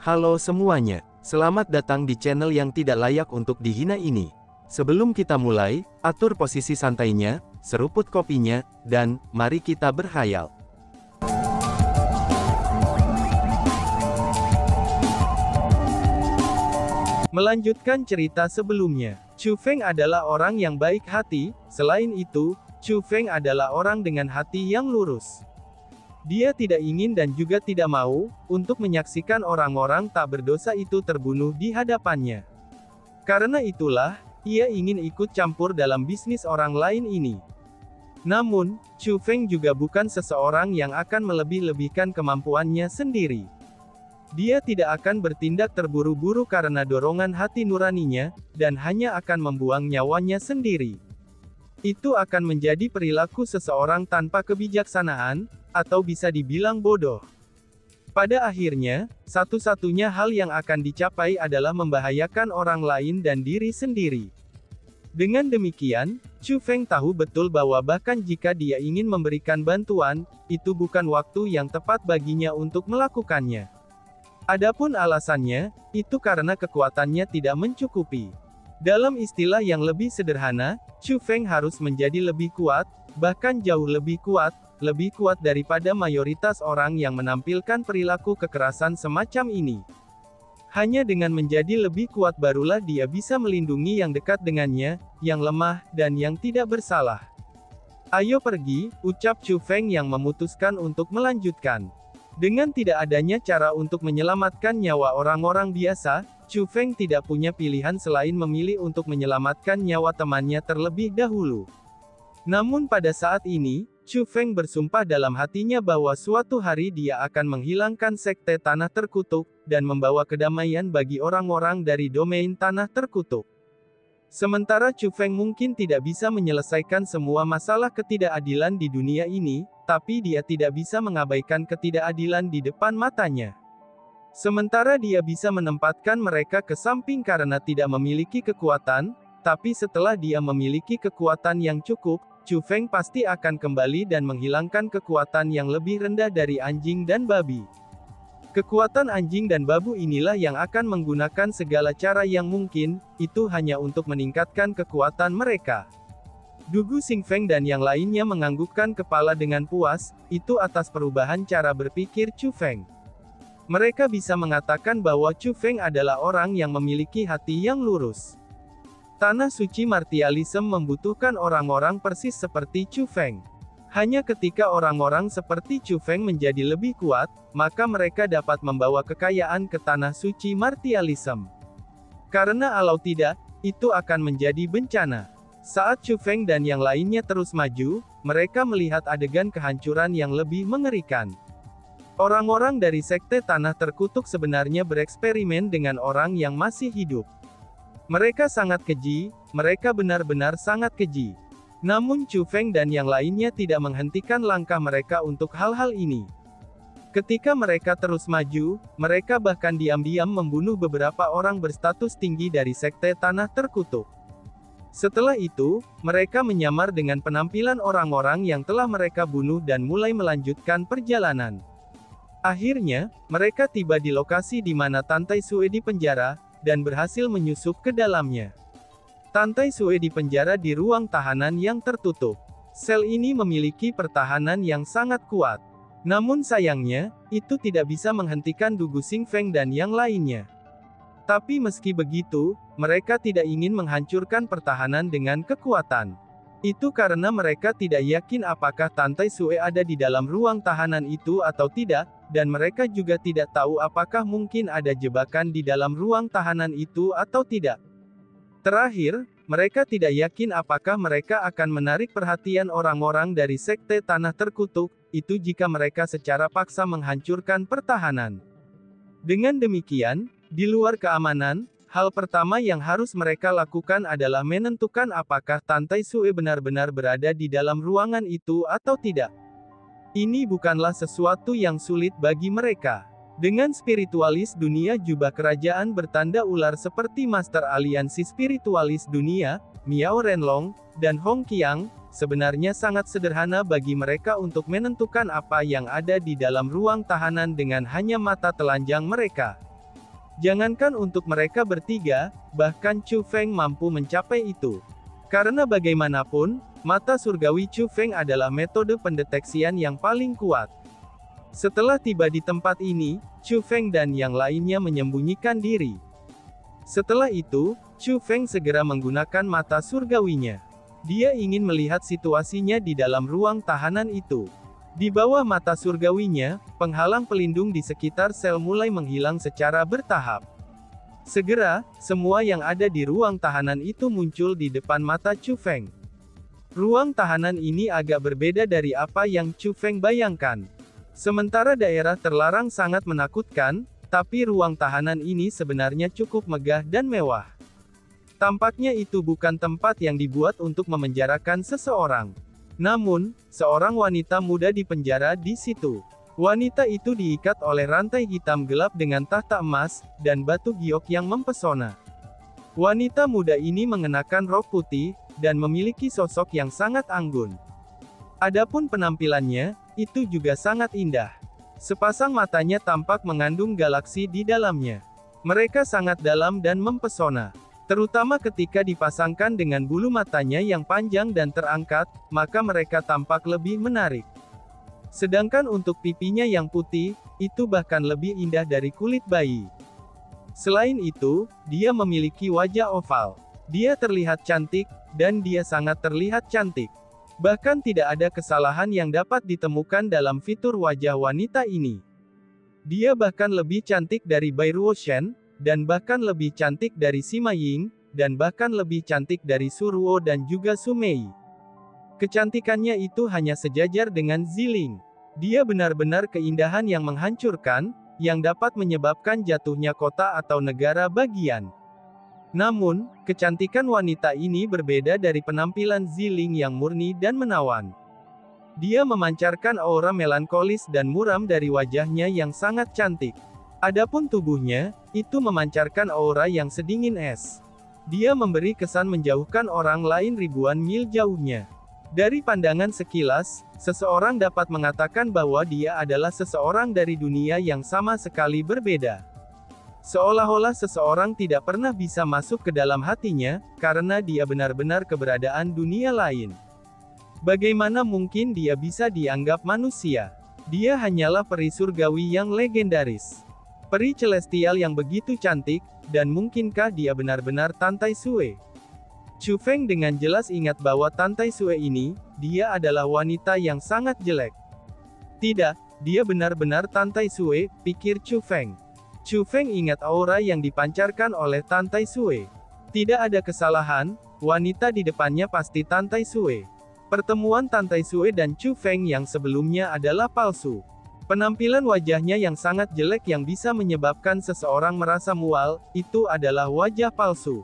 Halo semuanya, selamat datang di channel yang tidak layak untuk dihina ini. Sebelum kita mulai, atur posisi santainya, seruput kopinya, dan mari kita berkhayal. Melanjutkan cerita sebelumnya, Chu Feng adalah orang yang baik hati. Selain itu, Chu Feng adalah orang dengan hati yang lurus. Dia tidak ingin dan juga tidak mau untuk menyaksikan orang-orang tak berdosa itu terbunuh di hadapannya. Karena itulah, ia ingin ikut campur dalam bisnis orang lain ini. Namun, Chu Feng juga bukan seseorang yang akan melebih-lebihkan kemampuannya sendiri. Dia tidak akan bertindak terburu-buru karena dorongan hati nuraninya, dan hanya akan membuang nyawanya sendiri. Itu akan menjadi perilaku seseorang tanpa kebijaksanaan, atau bisa dibilang bodoh. Pada akhirnya, satu-satunya hal yang akan dicapai adalah membahayakan orang lain dan diri sendiri. Dengan demikian, Chu Feng tahu betul bahwa bahkan jika dia ingin memberikan bantuan, itu bukan waktu yang tepat baginya untuk melakukannya. Adapun alasannya, itu karena kekuatannya tidak mencukupi. Dalam istilah yang lebih sederhana, Chu Feng harus menjadi lebih kuat, bahkan jauh lebih kuat daripada mayoritas orang yang menampilkan perilaku kekerasan semacam ini. Hanya dengan menjadi lebih kuat barulah dia bisa melindungi yang dekat dengannya, yang lemah, dan yang tidak bersalah. Ayo pergi, ucap Chu Feng yang memutuskan untuk melanjutkan. Dengan tidak adanya cara untuk menyelamatkan nyawa orang-orang biasa, Chu Feng tidak punya pilihan selain memilih untuk menyelamatkan nyawa temannya terlebih dahulu. Namun pada saat ini, Chu Feng bersumpah dalam hatinya bahwa suatu hari dia akan menghilangkan sekte Tanah Terkutuk, dan membawa kedamaian bagi orang-orang dari domain Tanah Terkutuk. Sementara Chu Feng mungkin tidak bisa menyelesaikan semua masalah ketidakadilan di dunia ini, tapi dia tidak bisa mengabaikan ketidakadilan di depan matanya. Sementara dia bisa menempatkan mereka ke samping karena tidak memiliki kekuatan, tapi setelah dia memiliki kekuatan yang cukup, Chu Feng pasti akan kembali dan menghilangkan kekuatan yang lebih rendah dari anjing dan babi. Kekuatan anjing dan babu inilah yang akan menggunakan segala cara yang mungkin, itu hanya untuk meningkatkan kekuatan mereka. Dugu Xing Feng dan yang lainnya menganggukkan kepala dengan puas, itu atas perubahan cara berpikir Chu Feng. Mereka bisa mengatakan bahwa Chu Feng adalah orang yang memiliki hati yang lurus. Tanah suci martialisme membutuhkan orang-orang persis seperti Chu Feng. Hanya ketika orang-orang seperti Chu Feng menjadi lebih kuat, maka mereka dapat membawa kekayaan ke tanah suci martialisme. Karena kalau tidak, itu akan menjadi bencana. Saat Chu Feng dan yang lainnya terus maju, mereka melihat adegan kehancuran yang lebih mengerikan. Orang-orang dari sekte Tanah Terkutuk sebenarnya bereksperimen dengan orang yang masih hidup. Mereka sangat keji, mereka benar-benar sangat keji. Namun Chu Feng dan yang lainnya tidak menghentikan langkah mereka untuk hal-hal ini. Ketika mereka terus maju, mereka bahkan diam-diam membunuh beberapa orang berstatus tinggi dari sekte Tanah Terkutuk. Setelah itu, mereka menyamar dengan penampilan orang-orang yang telah mereka bunuh dan mulai melanjutkan perjalanan. Akhirnya, mereka tiba di lokasi di mana Tantai Sue dipenjara, dan berhasil menyusup ke dalamnya. Tantai Sue dipenjara di ruang tahanan yang tertutup. Sel ini memiliki pertahanan yang sangat kuat. Namun sayangnya, itu tidak bisa menghentikan Dugu Xing Feng dan yang lainnya. Tapi meski begitu, mereka tidak ingin menghancurkan pertahanan dengan kekuatan. Itu karena mereka tidak yakin apakah Tantai Sue ada di dalam ruang tahanan itu atau tidak, dan mereka juga tidak tahu apakah mungkin ada jebakan di dalam ruang tahanan itu atau tidak. Terakhir, mereka tidak yakin apakah mereka akan menarik perhatian orang-orang dari sekte Tanah Terkutuk, itu jika mereka secara paksa menghancurkan pertahanan. Dengan demikian, di luar keamanan, hal pertama yang harus mereka lakukan adalah menentukan apakah Tantai Sue benar-benar berada di dalam ruangan itu atau tidak. Ini bukanlah sesuatu yang sulit bagi mereka. Dengan spiritualis dunia jubah kerajaan bertanda ular seperti Master Aliansi Spiritualis Dunia, Miao Renlong, dan Hong Qiang, sebenarnya sangat sederhana bagi mereka untuk menentukan apa yang ada di dalam ruang tahanan dengan hanya mata telanjang mereka. Jangankan untuk mereka bertiga, bahkan Chu Feng mampu mencapai itu. Karena bagaimanapun, mata surgawi Chu Feng adalah metode pendeteksian yang paling kuat. Setelah tiba di tempat ini, Chu Feng dan yang lainnya menyembunyikan diri. Setelah itu, Chu Feng segera menggunakan mata surgawinya. Dia ingin melihat situasinya di dalam ruang tahanan itu. Di bawah mata surgawinya, penghalang pelindung di sekitar sel mulai menghilang secara bertahap. Segera, semua yang ada di ruang tahanan itu muncul di depan mata Chu Feng. Ruang tahanan ini agak berbeda dari apa yang Chu Feng bayangkan. Sementara daerah terlarang sangat menakutkan, tapi ruang tahanan ini sebenarnya cukup megah dan mewah. Tampaknya itu bukan tempat yang dibuat untuk memenjarakan seseorang. Namun, seorang wanita muda dipenjara di situ. Wanita itu diikat oleh rantai hitam gelap dengan tahta emas, dan batu giok yang mempesona. Wanita muda ini mengenakan rok putih, dan memiliki sosok yang sangat anggun. Adapun penampilannya, itu juga sangat indah. Sepasang matanya tampak mengandung galaksi di dalamnya. Mereka sangat dalam dan mempesona. Terutama ketika dipasangkan dengan bulu matanya yang panjang dan terangkat, maka mereka tampak lebih menarik. Sedangkan untuk pipinya yang putih, itu bahkan lebih indah dari kulit bayi. Selain itu, dia memiliki wajah oval. Dia terlihat cantik, dan dia sangat terlihat cantik. Bahkan tidak ada kesalahan yang dapat ditemukan dalam fitur wajah wanita ini. Dia bahkan lebih cantik dari Bai Ruoshan, dan bahkan lebih cantik dari Sima Ying, dan bahkan lebih cantik dari Su Ruo dan juga Su Mei. Kecantikannya itu hanya sejajar dengan Ziling. Dia benar-benar keindahan yang menghancurkan, yang dapat menyebabkan jatuhnya kota atau negara bagian. Namun, kecantikan wanita ini berbeda dari penampilan Ziling yang murni dan menawan. Dia memancarkan aura melankolis dan muram dari wajahnya yang sangat cantik. Adapun tubuhnya, itu memancarkan aura yang sedingin es. Dia memberi kesan menjauhkan orang lain ribuan mil jauhnya. Dari pandangan sekilas, seseorang dapat mengatakan bahwa dia adalah seseorang dari dunia yang sama sekali berbeda. Seolah-olah seseorang tidak pernah bisa masuk ke dalam hatinya, karena dia benar-benar keberadaan dunia lain. Bagaimana mungkin dia bisa dianggap manusia? Dia hanyalah peri surgawi yang legendaris. Peri celestial yang begitu cantik, dan mungkinkah dia benar-benar Tantai Sue? Chu Feng dengan jelas ingat bahwa Tantai Sue ini, dia adalah wanita yang sangat jelek. Tidak, dia benar-benar Tantai Sue, pikir Chu Feng. Chu Feng ingat aura yang dipancarkan oleh Tantai Sue. Tidak ada kesalahan, wanita di depannya pasti Tantai Sue. Pertemuan Tantai Sue dan Chu Feng yang sebelumnya adalah palsu. Penampilan wajahnya yang sangat jelek yang bisa menyebabkan seseorang merasa mual, itu adalah wajah palsu.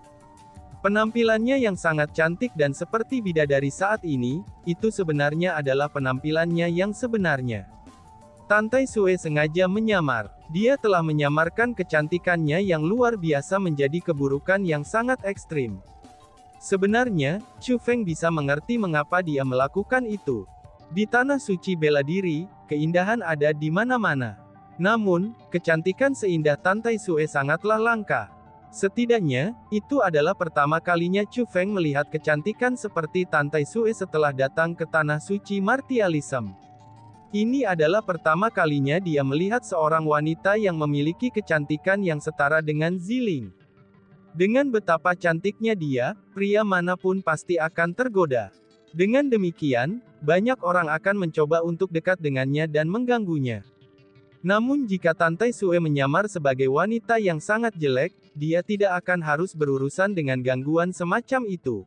Penampilannya yang sangat cantik dan seperti bidadari saat ini, itu sebenarnya adalah penampilannya yang sebenarnya. Tantai Sue sengaja menyamar. Dia telah menyamarkan kecantikannya yang luar biasa menjadi keburukan yang sangat ekstrim. Sebenarnya, Chu Feng bisa mengerti mengapa dia melakukan itu. Di tanah suci bela diri, keindahan ada di mana-mana. Namun, kecantikan seindah Tantai Sue sangatlah langka. Setidaknya, itu adalah pertama kalinya Chu Feng melihat kecantikan seperti Tantai Sue setelah datang ke tanah suci martialism. Ini adalah pertama kalinya dia melihat seorang wanita yang memiliki kecantikan yang setara dengan Ziling. Dengan betapa cantiknya dia, pria manapun pasti akan tergoda. Dengan demikian, banyak orang akan mencoba untuk dekat dengannya dan mengganggunya. Namun jika Tantai Sue menyamar sebagai wanita yang sangat jelek, dia tidak akan harus berurusan dengan gangguan semacam itu.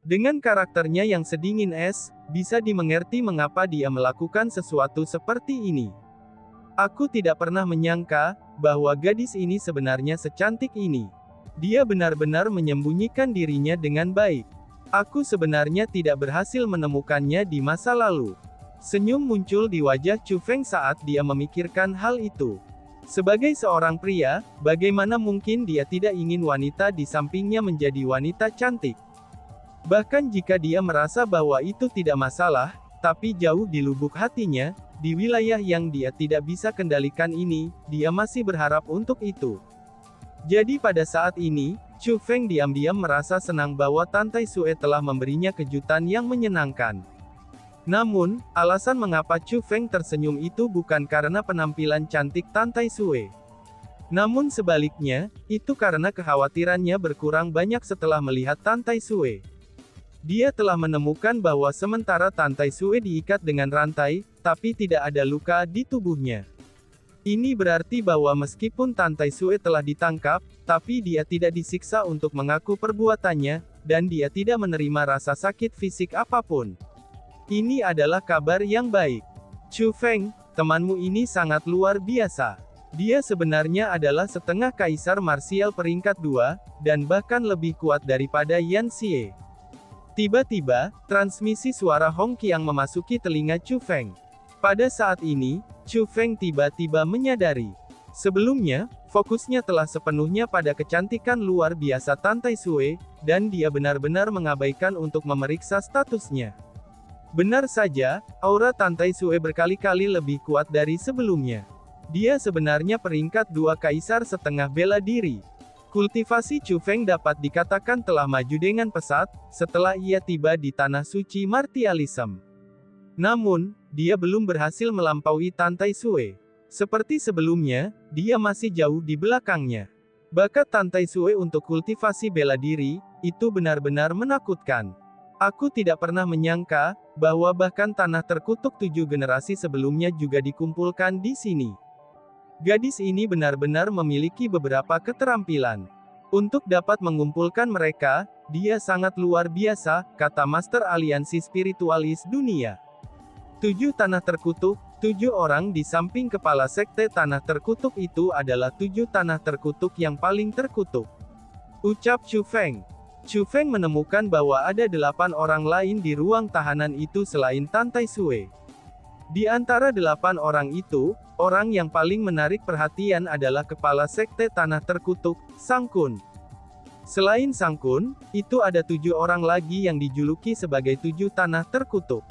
Dengan karakternya yang sedingin es, bisa dimengerti mengapa dia melakukan sesuatu seperti ini. Aku tidak pernah menyangka, bahwa gadis ini sebenarnya secantik ini. Dia benar-benar menyembunyikan dirinya dengan baik. Aku sebenarnya tidak berhasil menemukannya di masa lalu. Senyum muncul di wajah Chu Feng saat dia memikirkan hal itu. Sebagai seorang pria, bagaimana mungkin dia tidak ingin wanita di sampingnya menjadi wanita cantik? Bahkan jika dia merasa bahwa itu tidak masalah, tapi jauh di lubuk hatinya, di wilayah yang dia tidak bisa kendalikan ini, dia masih berharap untuk itu. Jadi pada saat ini, Chu Feng diam-diam merasa senang bahwa Tante Sue telah memberinya kejutan yang menyenangkan. Namun, alasan mengapa Chu Feng tersenyum itu bukan karena penampilan cantik Tante Sue. Namun sebaliknya, itu karena kekhawatirannya berkurang banyak setelah melihat Tante Sue. Dia telah menemukan bahwa sementara Tante Sue diikat dengan rantai, tapi tidak ada luka di tubuhnya. Ini berarti bahwa meskipun Tante Sue telah ditangkap, tapi dia tidak disiksa untuk mengaku perbuatannya, dan dia tidak menerima rasa sakit fisik apapun. Ini adalah kabar yang baik. Chu Feng, temanmu ini sangat luar biasa. Dia sebenarnya adalah setengah kaisar marsial peringkat 2, dan bahkan lebih kuat daripada Yan Xie. Tiba-tiba, transmisi suara Hong Qiang memasuki telinga Chu Feng. Pada saat ini, Chu Feng tiba-tiba menyadari. Sebelumnya, fokusnya telah sepenuhnya pada kecantikan luar biasa Tante Sue, dan dia benar-benar mengabaikan untuk memeriksa statusnya. Benar saja, aura Tante Sue berkali-kali lebih kuat dari sebelumnya. Dia sebenarnya peringkat 2 kaisar setengah bela diri. Kultivasi Chu Feng dapat dikatakan telah maju dengan pesat, setelah ia tiba di tanah suci martialism. Namun, dia belum berhasil melampaui Tante Sue. Seperti sebelumnya, dia masih jauh di belakangnya. Bakat Tante Sue untuk kultivasi bela diri, itu benar-benar menakutkan. Aku tidak pernah menyangka, bahwa bahkan tanah terkutuk 7 generasi sebelumnya juga dikumpulkan di sini. Gadis ini benar-benar memiliki beberapa keterampilan. Untuk dapat mengumpulkan mereka, dia sangat luar biasa, kata Master Aliansi Spiritualis Dunia. 7 tanah terkutuk, 7 orang di samping kepala sekte tanah terkutuk itu adalah 7 tanah terkutuk yang paling terkutuk. Ucap Chu Feng. Chu Feng menemukan bahwa ada 8 orang lain di ruang tahanan itu selain Tante Sue. Di antara 8 orang itu, orang yang paling menarik perhatian adalah kepala sekte tanah terkutuk, Sang Kun. Selain Sang Kun, itu ada 7 orang lagi yang dijuluki sebagai 7 tanah terkutuk.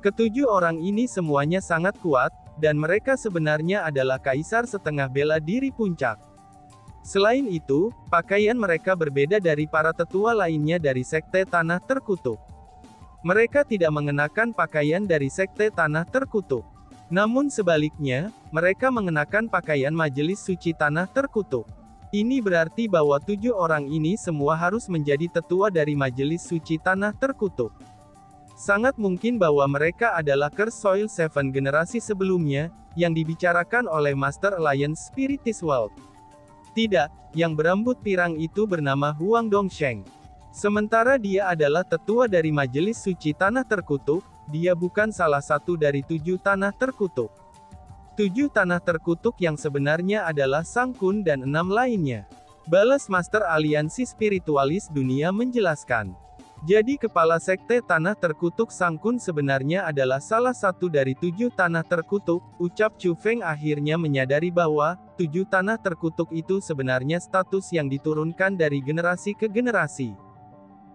Ketujuh orang ini semuanya sangat kuat, dan mereka sebenarnya adalah kaisar setengah bela diri puncak. Selain itu, pakaian mereka berbeda dari para tetua lainnya dari sekte tanah terkutuk. Mereka tidak mengenakan pakaian dari sekte tanah terkutuk. Namun sebaliknya, mereka mengenakan pakaian majelis suci tanah terkutuk. Ini berarti bahwa 7 orang ini semua harus menjadi tetua dari majelis suci tanah terkutuk. Sangat mungkin bahwa mereka adalah Curse Soil 7 generasi sebelumnya, yang dibicarakan oleh Master Alliance Spiritis World. Tidak, yang berambut pirang itu bernama Huang Dongsheng. Sementara dia adalah tetua dari majelis suci tanah terkutuk, dia bukan salah satu dari 7 tanah terkutuk. 7 tanah terkutuk yang sebenarnya adalah Sang Kun dan 6 lainnya. Balas Master Aliansi Spiritualis Dunia menjelaskan. Jadi kepala sekte tanah terkutuk Sang Kun sebenarnya adalah salah satu dari 7 tanah terkutuk, ucap Chu Feng akhirnya menyadari bahwa, 7 tanah terkutuk itu sebenarnya status yang diturunkan dari generasi ke generasi.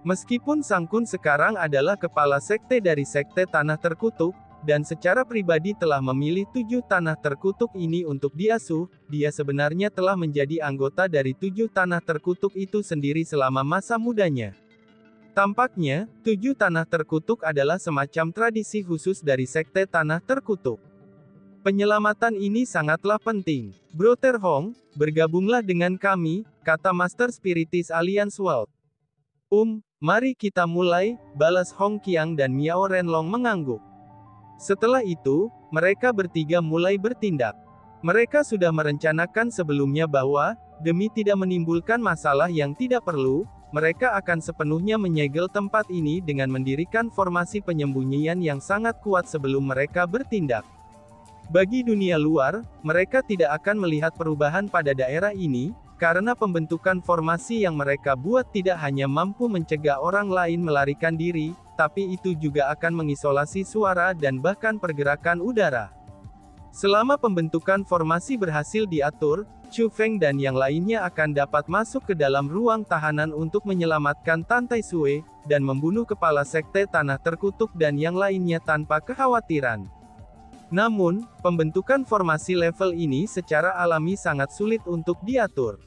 Meskipun Sang Kun sekarang adalah kepala sekte dari sekte tanah terkutuk, dan secara pribadi telah memilih 7 tanah terkutuk ini untuk diasuh, dia sebenarnya telah menjadi anggota dari 7 tanah terkutuk itu sendiri selama masa mudanya. Tampaknya, 7 tanah terkutuk adalah semacam tradisi khusus dari sekte tanah terkutuk. Penyelamatan ini sangatlah penting. Brother Hong, bergabunglah dengan kami, kata Master Spiritis Alliance World. Mari kita mulai, balas Hong Qiang dan Miao Renlong mengangguk. Setelah itu, mereka bertiga mulai bertindak. Mereka sudah merencanakan sebelumnya bahwa, demi tidak menimbulkan masalah yang tidak perlu, mereka akan sepenuhnya menyegel tempat ini dengan mendirikan formasi penyembunyian yang sangat kuat sebelum mereka bertindak. Bagi dunia luar, mereka tidak akan melihat perubahan pada daerah ini, karena pembentukan formasi yang mereka buat tidak hanya mampu mencegah orang lain melarikan diri, tapi itu juga akan mengisolasi suara dan bahkan pergerakan udara. Selama pembentukan formasi berhasil diatur, Chu Feng dan yang lainnya akan dapat masuk ke dalam ruang tahanan untuk menyelamatkan Tante Sue, dan membunuh kepala sekte tanah terkutuk dan yang lainnya tanpa kekhawatiran. Namun, pembentukan formasi level ini secara alami sangat sulit untuk diatur.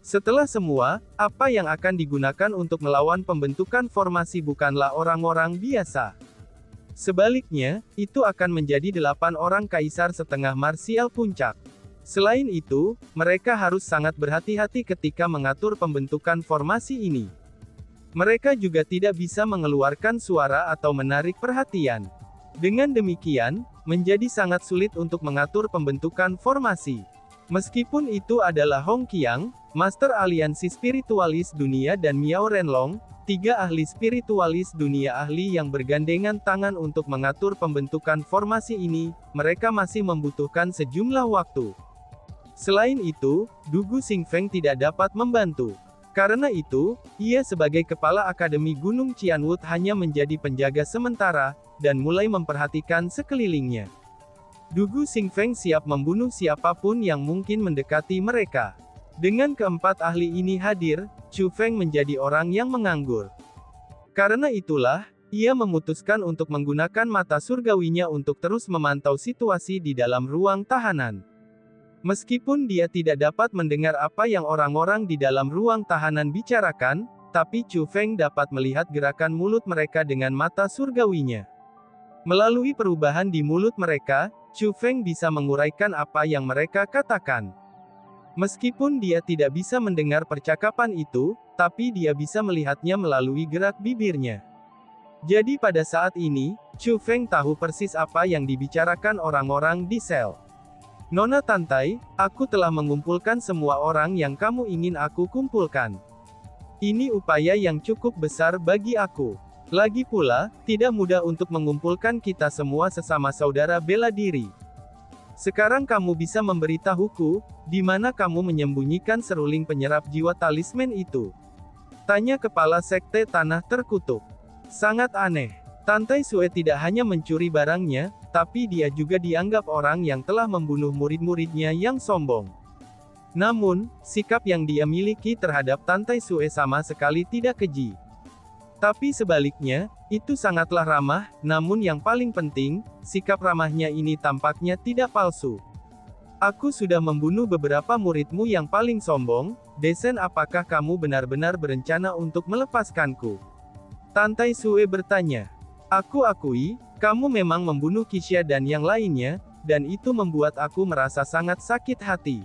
Setelah semua, apa yang akan digunakan untuk melawan pembentukan formasi bukanlah orang-orang biasa. Sebaliknya, itu akan menjadi 8 orang kaisar setengah marsial puncak. Selain itu, mereka harus sangat berhati-hati ketika mengatur pembentukan formasi ini. Mereka juga tidak bisa mengeluarkan suara atau menarik perhatian. Dengan demikian, menjadi sangat sulit untuk mengatur pembentukan formasi. Meskipun itu adalah Hong Qiang, Master Aliansi Spiritualis Dunia dan Miao Renlong, 3 ahli spiritualis dunia ahli yang bergandengan tangan untuk mengatur pembentukan formasi ini, mereka masih membutuhkan sejumlah waktu. Selain itu, Dugu Xingfeng tidak dapat membantu. Karena itu, ia sebagai kepala Akademi Gunung Qianwut hanya menjadi penjaga sementara, dan mulai memperhatikan sekelilingnya. Dugu Xingfeng siap membunuh siapapun yang mungkin mendekati mereka. Dengan keempat ahli ini hadir, Chu Feng menjadi orang yang menganggur. Karena itulah, ia memutuskan untuk menggunakan mata surgawinya untuk terus memantau situasi di dalam ruang tahanan. Meskipun dia tidak dapat mendengar apa yang orang-orang di dalam ruang tahanan bicarakan, tapi Chu Feng dapat melihat gerakan mulut mereka dengan mata surgawinya. Melalui perubahan di mulut mereka, Chu Feng bisa menguraikan apa yang mereka katakan. Meskipun dia tidak bisa mendengar percakapan itu, tapi dia bisa melihatnya melalui gerak bibirnya. Jadi pada saat ini, Chu Feng tahu persis apa yang dibicarakan orang-orang di sel. Nona Tantai, aku telah mengumpulkan semua orang yang kamu ingin aku kumpulkan. Ini upaya yang cukup besar bagi aku. Lagi pula, tidak mudah untuk mengumpulkan kita semua sesama saudara bela diri. Sekarang kamu bisa memberitahuku, di mana kamu menyembunyikan seruling penyerap jiwa talisman itu? Tanya kepala sekte tanah terkutuk. Sangat aneh. Tantai Sue tidak hanya mencuri barangnya, tapi dia juga dianggap orang yang telah membunuh murid-muridnya yang sombong. Namun, sikap yang dia miliki terhadap Tantai Sue sama sekali tidak keji. Tapi sebaliknya, itu sangatlah ramah, namun yang paling penting, sikap ramahnya ini tampaknya tidak palsu. Aku sudah membunuh beberapa muridmu yang paling sombong, Desen, apakah kamu benar-benar berencana untuk melepaskanku? Tantai Sue bertanya. Aku akui, kamu memang membunuh Qixia dan yang lainnya, dan itu membuat aku merasa sangat sakit hati.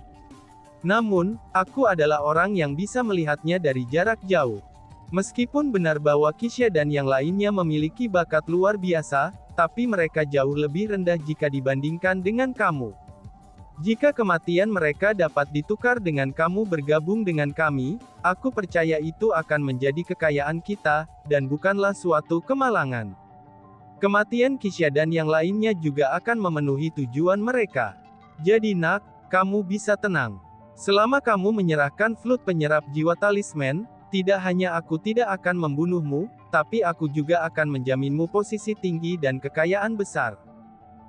Namun, aku adalah orang yang bisa melihatnya dari jarak jauh. Meskipun benar bahwa Qixia dan yang lainnya memiliki bakat luar biasa, tapi mereka jauh lebih rendah jika dibandingkan dengan kamu. Jika kematian mereka dapat ditukar dengan kamu bergabung dengan kami, aku percaya itu akan menjadi kekayaan kita, dan bukanlah suatu kemalangan. Kematian Qixia dan yang lainnya juga akan memenuhi tujuan mereka. Jadi nak, kamu bisa tenang. Selama kamu menyerahkan flute penyerap jiwa talisman, tidak hanya aku tidak akan membunuhmu, tapi aku juga akan menjaminmu posisi tinggi dan kekayaan besar.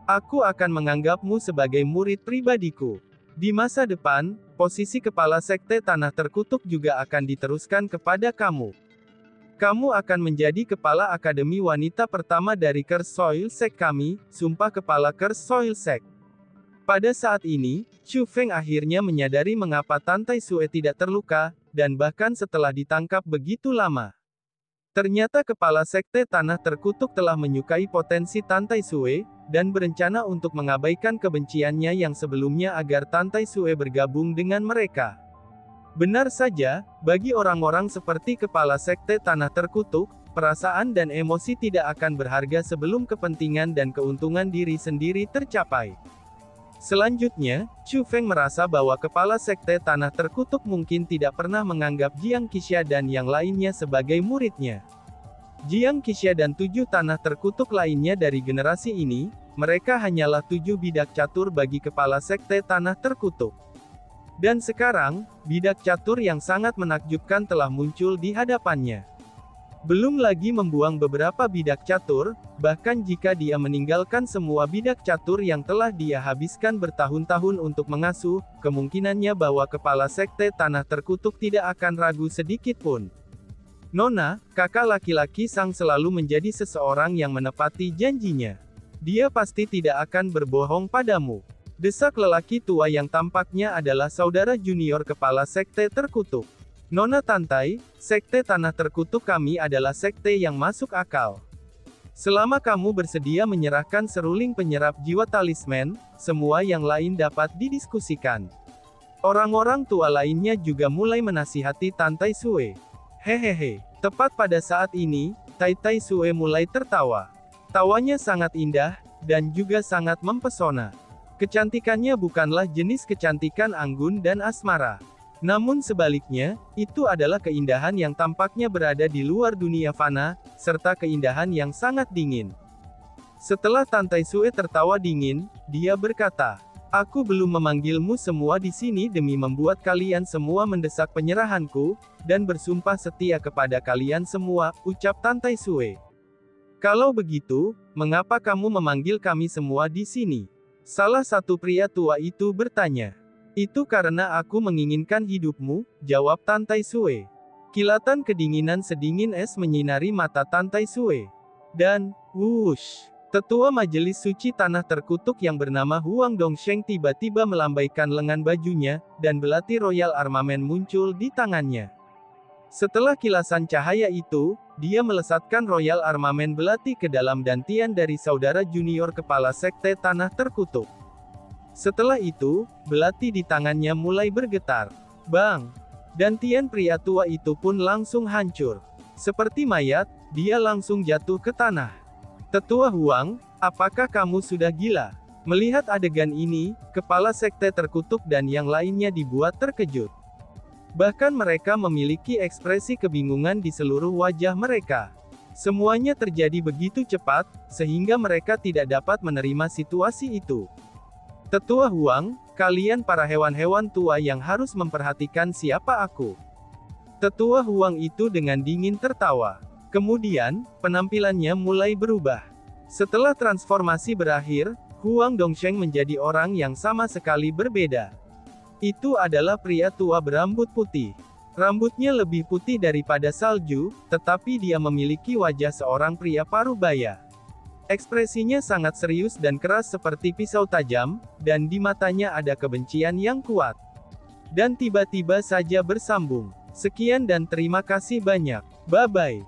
Aku akan menganggapmu sebagai murid pribadiku. Di masa depan, posisi kepala sekte tanah terkutuk juga akan diteruskan kepada kamu. Kamu akan menjadi kepala akademi wanita pertama dari Curse Soil Sect kami, sumpah kepala Curse Soil Sect. Pada saat ini, Chu Feng akhirnya menyadari mengapa Tantai Sue tidak terluka, dan bahkan setelah ditangkap begitu lama. Ternyata kepala sekte tanah terkutuk telah menyukai potensi Tantai Sue, dan berencana untuk mengabaikan kebenciannya yang sebelumnya agar Tantai Sue bergabung dengan mereka. Benar saja, bagi orang-orang seperti kepala sekte tanah terkutuk, perasaan dan emosi tidak akan berharga sebelum kepentingan dan keuntungan diri sendiri tercapai. Selanjutnya, Chu Feng merasa bahwa kepala sekte tanah terkutuk mungkin tidak pernah menganggap Jiang Qixia dan yang lainnya sebagai muridnya. Jiang Qixia dan 7 tanah terkutuk lainnya dari generasi ini, mereka hanyalah 7 bidak catur bagi kepala sekte tanah terkutuk. Dan sekarang, bidak catur yang sangat menakjubkan telah muncul di hadapannya. Belum lagi membuang beberapa bidak catur, bahkan jika dia meninggalkan semua bidak catur yang telah dia habiskan bertahun-tahun untuk mengasuh, kemungkinannya bahwa kepala sekte tanah terkutuk tidak akan ragu sedikit pun. Nona, kakak laki-laki Sang selalu menjadi seseorang yang menepati janjinya. Dia pasti tidak akan berbohong padamu. Desak lelaki tua yang tampaknya adalah saudara junior kepala sekte terkutuk. Nona Tantai, sekte tanah terkutuk kami adalah sekte yang masuk akal. Selama kamu bersedia menyerahkan seruling penyerap jiwa talisman, semua yang lain dapat didiskusikan. Orang-orang tua lainnya juga mulai menasihati Tantai Sue. Hehehe. Tepat pada saat ini, Tai Sue mulai tertawa. Tawanya sangat indah, dan juga sangat mempesona. Kecantikannya bukanlah jenis kecantikan anggun dan asmara. Namun sebaliknya, itu adalah keindahan yang tampaknya berada di luar dunia fana, serta keindahan yang sangat dingin. Setelah Tantai Sue tertawa dingin, dia berkata, "Aku belum memanggilmu semua di sini demi membuat kalian semua mendesak penyerahanku, dan bersumpah setia kepada kalian semua," ucap Tantai Sue. "Kalau begitu, mengapa kamu memanggil kami semua di sini?" Salah satu pria tua itu bertanya. "Itu karena aku menginginkan hidupmu," jawab Tantai Sue. Kilatan kedinginan sedingin es menyinari mata Tantai Sue. Dan, wush, tetua majelis suci tanah terkutuk yang bernama Huang Dongsheng tiba-tiba melambaikan lengan bajunya, dan belati royal armamen muncul di tangannya. Setelah kilasan cahaya itu, dia melesatkan royal armamen belati ke dalam dantian dari saudara junior kepala sekte tanah terkutuk. Setelah itu, belati di tangannya mulai bergetar. Bang! Dantian pria tua itu pun langsung hancur. Seperti mayat, dia langsung jatuh ke tanah. "Tetua Huang, apakah kamu sudah gila?" Melihat adegan ini, kepala sekte terkutuk dan yang lainnya dibuat terkejut. Bahkan mereka memiliki ekspresi kebingungan di seluruh wajah mereka. Semuanya terjadi begitu cepat, sehingga mereka tidak dapat menerima situasi itu. "Tetua Huang, kalian para hewan-hewan tua yang harus memperhatikan siapa aku." Tetua Huang itu dengan dingin tertawa. Kemudian, penampilannya mulai berubah. Setelah transformasi berakhir, Huang Dongsheng menjadi orang yang sama sekali berbeda. Itu adalah pria tua berambut putih. Rambutnya lebih putih daripada salju, tetapi dia memiliki wajah seorang pria parubaya. Ekspresinya sangat serius dan keras seperti pisau tajam, dan di matanya ada kebencian yang kuat. Dan tiba-tiba saja bersambung. "Sekian dan terima kasih banyak. Bye-bye."